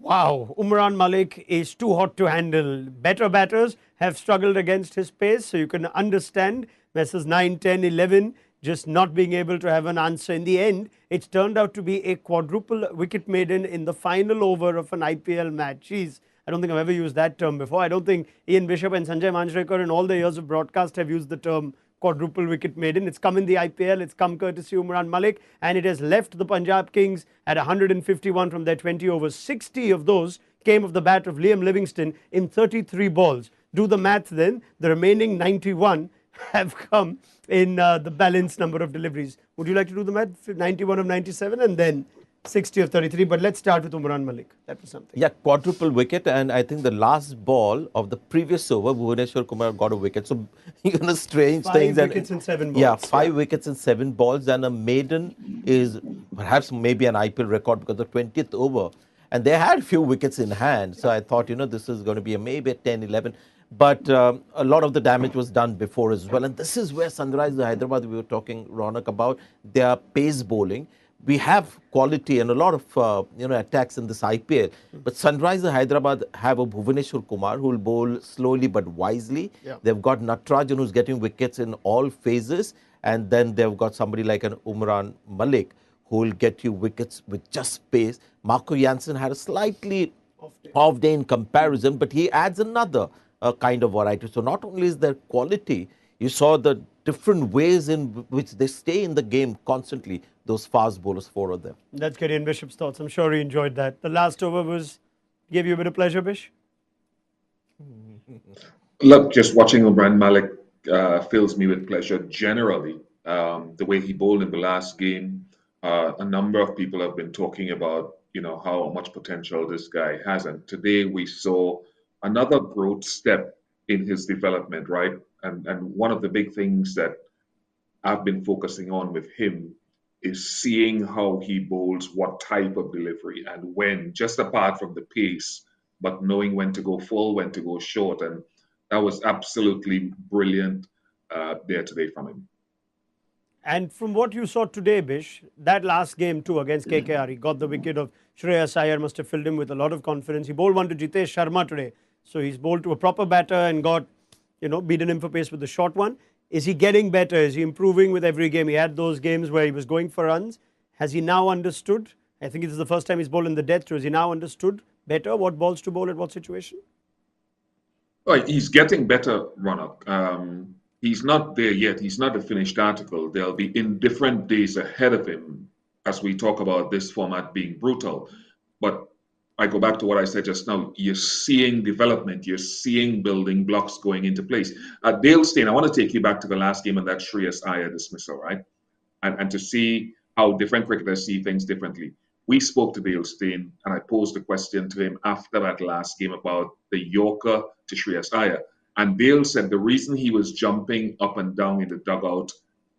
Wow, Umran Malik is too hot to handle. Better batters have struggled against his pace, so you can understand Messrs 9, 10, 11 just not being able to have an answer. In the end, it's turned out to be a quadruple wicket maiden in the final over of an IPL match. Jeez, I don't think I've ever used that term before. I don't think Ian Bishop and Sanjay Manjrekar in all the years of broadcast have used the term quadruple wicket maiden. It's come in the IPL, it's come courtesy Umran Malik, and it has left the Punjab Kings at 151 from their 20 overs. 60 of those came off the bat of Liam Livingstone in 33 balls. Do the math then, the remaining 91 have come in the balanced number of deliveries. Would you like to do the math? 91 of 97 and then 60 of 33. But let's start with Umran Malik. That was something. Yeah, quadruple wicket, and I think the last ball of the previous over, Bhuvaneshwar Kumar got a wicket. So, strange things. 5 wickets in 7 balls. Yeah, 5 wickets in 7 balls, and a maiden is perhaps maybe an IPL record because the 20th over. And they had few wickets in hand. So I thought, this is going to be maybe a 10, 11. But a lot of the damage was done before as well. And this is where Sunrise Hyderabad, we were talking, Raunak, about their pace bowling. We have quality and a lot of attacks in this IPL. But Sunrisers Hyderabad have a Bhuvaneshwar Kumar who will bowl slowly but wisely. Yeah. They've got Natarajan who's getting wickets in all phases. And then they've got somebody like an Umran Malik who will get you wickets with just pace. Marco Jansen had a slightly off day in comparison, but he adds another kind of variety. So not only is there quality, you saw the different ways in which they stay in the game constantly, those fast bowlers, 4 of them. That's Gideon Bishop's thoughts. I'm sure he enjoyed that. The last over gave you a bit of pleasure, Bish? Look, just watching Umran Malik fills me with pleasure generally. The way he bowled in the last game, a number of people have been talking about, how much potential this guy has. And today we saw another growth step in his development, right? And one of the big things that I've been focusing on with him is seeing how he bowls, what type of delivery and when, just apart from the pace, but knowing when to go full, when to go short. And that was absolutely brilliant there today from him. And from what you saw today, Bish, that last game too against KKR, he got the wicket of Shreyas Iyer, must have filled him with a lot of confidence. He bowled one to Jitesh Sharma today. So he's bowled to a proper batter and got, beaten him for pace with the short one. Is he getting better? Is he improving with every game? He had those games where he was going for runs. Has he now understood? I think this is the first time he's bowled in the death. Has he now understood better what balls to bowl at what situation? Well, he's getting better, Raunak. He's not there yet. He's not a finished article. There'll be indifferent days ahead of him as we talk about this format being brutal. But I go back to what I said just now. You're seeing development. You're seeing building blocks going into place. Dale Steyn, I want to take you back to the last game and that Shreyas Iyer dismissal, right? And to see how different cricketers see things differently. We spoke to Dale Steyn, and I posed a question to him after that last game about the Yorker to Shreyas Iyer. And Dale said the reason he was jumping up and down in the dugout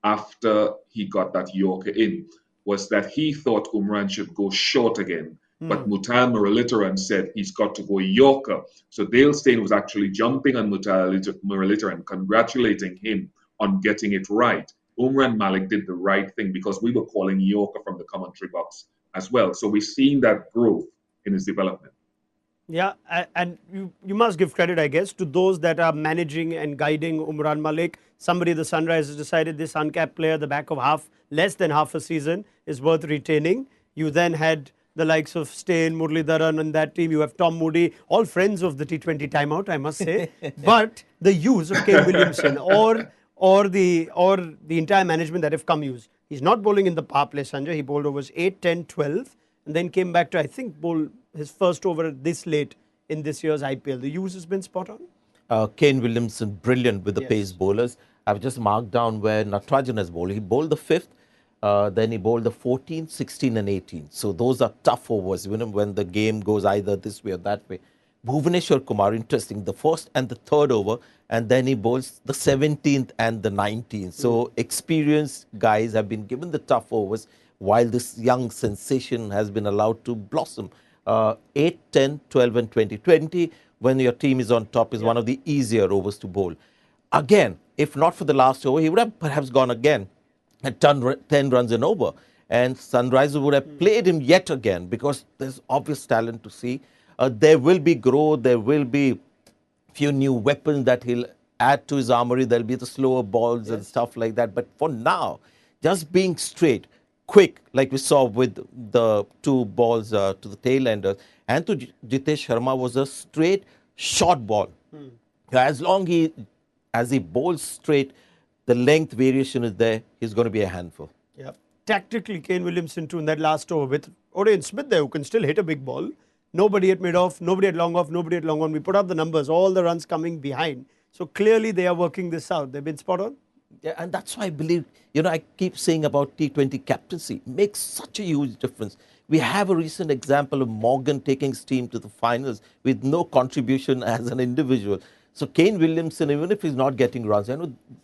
after he got that Yorker in was that he thought Umran should go short again. But Mutal Muralidharan said he's got to go Yorker. So Dale Steyn was actually jumping on Mutal Muralidharan, congratulating him on getting it right. Umran Malik did the right thing because we were calling Yorker from the commentary box as well. So we've seen that growth in his development. Yeah, and you must give credit, I guess, to those that are managing and guiding Umran Malik. Somebody, the Sunrisers, decided this uncapped player, the back of less than half a season, is worth retaining. You then had the likes of Steyn, Muralidharan and that team. You have Tom Moody, all friends of the T20 timeout, I must say. But the use of Kane Williamson or the entire management that have come use. He's not bowling in the power play, Sanjay. He bowled overs 8, 10, 12 and then came back to, I think, bowl his first over this late in this year's IPL. The use has been spot on. Kane Williamson, brilliant with the pace bowlers. I've just marked down where Natarajan has bowled. He bowled the 5th, then he bowled the 14th, 16 and 18. So those are tough overs, when the game goes either this way or that way. Bhuvaneshwar Kumar, interesting, the 1st and the 3rd over, and then he bowls the 17th and the 19th. So experienced guys have been given the tough overs while this young sensation has been allowed to blossom. 8, 10, 12 and 20. 20, when your team is on top, is one of the easier overs to bowl. Again, if not for the last over, he would have perhaps gone again and 10 runs and over. And Sunrisers would have played him yet again because there's obvious talent to see. There will be growth, there will be few new weapons that he'll add to his armory. There'll be the slower balls and stuff like that. But for now, just being straight, quick, like we saw with the two balls to the tail enders, and to Jitesh Sharma was a straight, short ball. As long as he bowls straight, the length variation is there, he's going to be a handful. Yeah. Tactically, Kane Williamson too in that last over with Odean Smith there who can still hit a big ball. Nobody at mid-off, nobody at long-off, nobody at long-on. We put up the numbers, all the runs coming behind. So clearly they are working this out. They've been spot on. Yeah, and that's why I believe, I keep saying about T20 captaincy, makes such a huge difference. We have a recent example of Morgan taking his team to the finals with no contribution as an individual. So Kane Williamson, even if he's not getting runs,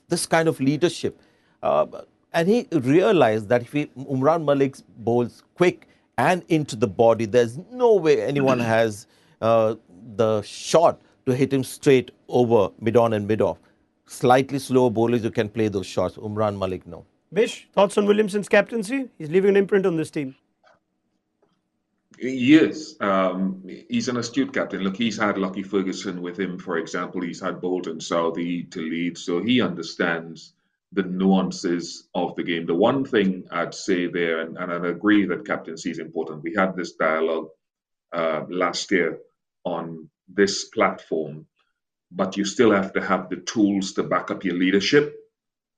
this kind of leadership. And he realized that if Umran Malik bowls quick and into the body, there's no way anyone has the shot to hit him straight over mid-on and mid-off. Slightly slower bowlers who can play those shots. Umran Malik, no. Bish, thoughts on Williamson's captaincy? He's leaving an imprint on this team. Yes, he's an astute captain. Look, he's had Lucky Ferguson with him, for example. He's had Bolton Southey to lead, so he understands the nuances of the game. The one thing I'd say there, and I'd agree that captaincy is important. We had this dialogue last year on this platform, but you still have to have the tools to back up your leadership,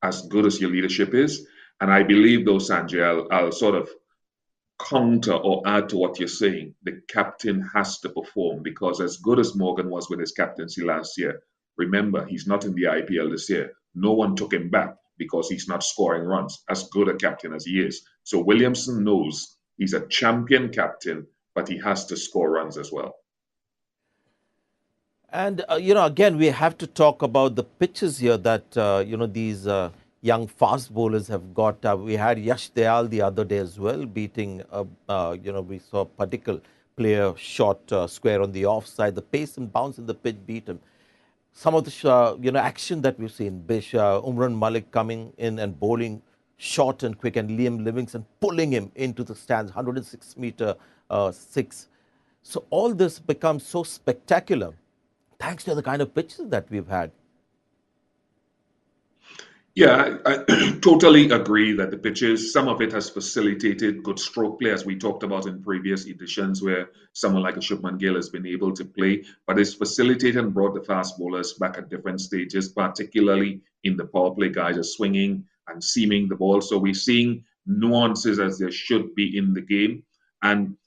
as good as your leadership is. And I believe, though, Sanjay, I'll sort of counter or add to what you're saying. The captain has to perform, because as good as Morgan was with his captaincy last year, remember, he's not in the IPL this year. No one took him back because he's not scoring runs, as good a captain as he is. So Williamson knows he's a champion captain, but he has to score runs as well. And, again, we have to talk about the pitches here that, these young fast bowlers have got. We had Yash Dayal the other day as well, beating, we saw a particular player shot square on the offside. The pace and bounce in the pitch beat him. Some of the, action that we've seen, Bish, Umran Malik coming in and bowling short and quick, and Liam Livingstone pulling him into the stands, 106-meter six. So all this becomes so spectacular thanks to the kind of pitches that we've had. Yeah, I totally agree that the pitches, some of it has facilitated good stroke play, as we talked about in previous editions, where someone like a Shubman Gill has been able to play, but it's facilitated and brought the fast bowlers back at different stages, particularly in the power play. Guys are swinging and seaming the ball. So we're seeing nuances as there should be in the game. And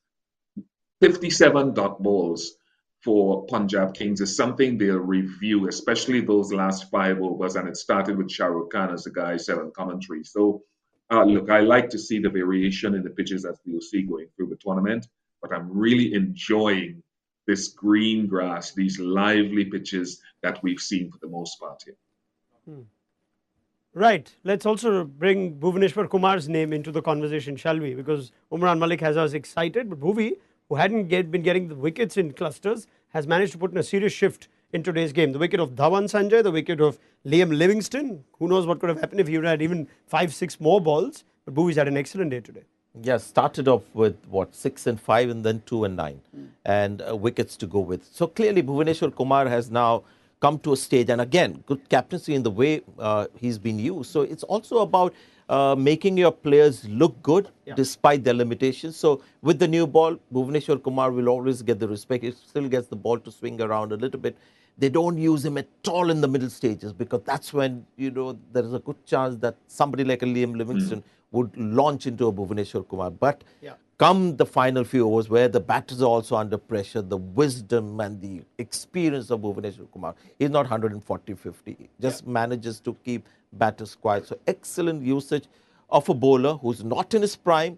57 dot balls for Punjab Kings is something they'll review, especially those last 5 overs. And it started with Shah Rukh Khan, as the guy said on commentary. So, look, I like to see the variation in the pitches as we'll see going through the tournament, but I'm really enjoying this green grass, these lively pitches that we've seen for the most part here. Right. Let's also bring Bhuvaneshwar Kumar's name into the conversation, shall we? Because Umran Malik has us excited, but Bhuvi, who hadn't been getting the wickets in clusters, has managed to put in a serious shift in today's game. The wicket of Dhawan, Sanjay, the wicket of Liam Livingstone. Who knows what could have happened if he would have had even 5-6 more balls. But Bhuvi's had an excellent day today. Yeah, started off with, 6 and 5 and then 2 and 9. And wickets to go with. So clearly Bhuvaneshwar Kumar has now come to a stage. And again, good captaincy in the way he's been used. So it's also about making your players look good despite their limitations. So with the new ball, Bhuvaneshwar Kumar will always get the respect. He still gets the ball to swing around a little bit. They don't use him at all in the middle stages, because that's when, there is a good chance that somebody like a Liam Livingstone would launch into a Bhuvaneshwar Kumar. But come the final few overs where the batters are also under pressure, the wisdom and the experience of Bhuvaneshwar Kumar, he's not 140-50. Just manages to keep batters quiet. So excellent usage of a bowler who's not in his prime,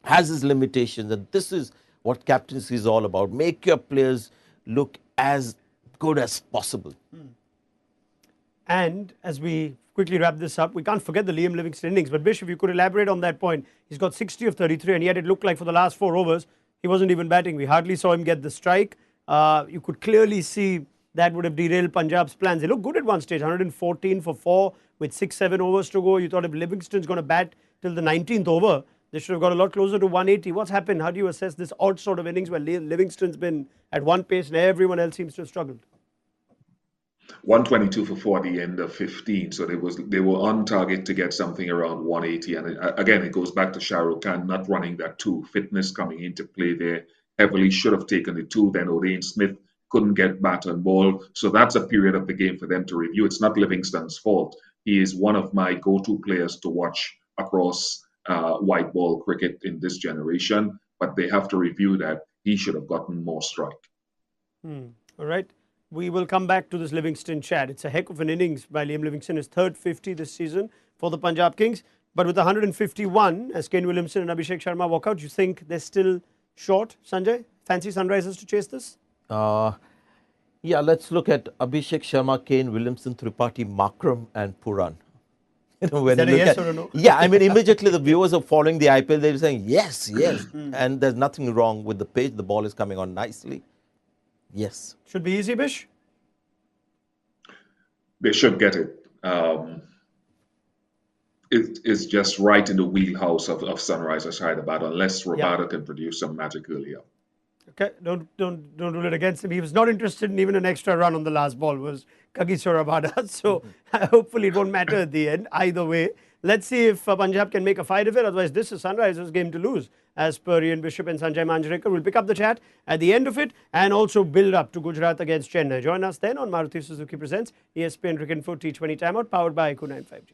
has his limitations. And this is what captaincy is all about. Make your players look as good as possible. And as we quickly wrap this up, we can't forget the Liam Livingstone innings. But Bish, if you could elaborate on that point, he's got 60 of 33, and yet it looked like for the last 4 overs, he wasn't even batting. We hardly saw him get the strike. You could clearly see that would have derailed Punjab's plans. They looked good at one stage, 114 for 4 with 6-7 overs to go. You thought if Livingstone's going to bat till the 19th over, They should have got a lot closer to 180. What's happened? How do you assess this odd sort of innings where Livingston's been at one pace and everyone else seems to have struggled? 122 for 40 end of 15, so they were on target to get something around 180. And again, it goes back to Shah Rukh Khan not running that two, fitness coming into play there heavily. Should have taken the two. Then Odean Smith couldn't get bat and ball, so that's a period of the game for them to review. It's not Livingston's fault. He is one of my go-to players to watch across white ball cricket in this generation, but they have to review that. He should have gotten more strike. All right. We will come back to this Livingston chat. It's a heck of an innings by Liam Livingstone, his third 50 this season for the Punjab Kings. But with 151, as Kane Williamson and Abhishek Sharma walk out, you think they're still short, Sanjay? Fancy Sunrisers to chase this? Yeah, let's look at Abhishek Sharma, Kane Williamson, Tripathi, Makram and Puran. Is that a yes or a no? Yeah, I mean, immediately the viewers are following the IPL, they're saying, yes, yes. And there's nothing wrong with the pitch. The ball is coming on nicely. Yes. Should be easy, Bish? They should get it. It's just right in the wheelhouse of Sunrisers Hyderabad, unless Rabada can produce some magic earlier. Okay, don't rule it against him. He was not interested in even an extra run on the last ball, was Kagiso Rabada. So hopefully it won't matter at the end. Either way, let's see if Punjab can make a fight of it. Otherwise, this is Sunrisers' game to lose. As per Ian Bishop and Sanjay Manjrekar, we'll pick up the chat at the end of it and also build up to Gujarat against Chennai. Join us then on Maruti Suzuki Presents ESPN Cricket Info T20 Timeout, powered by IQ 95G.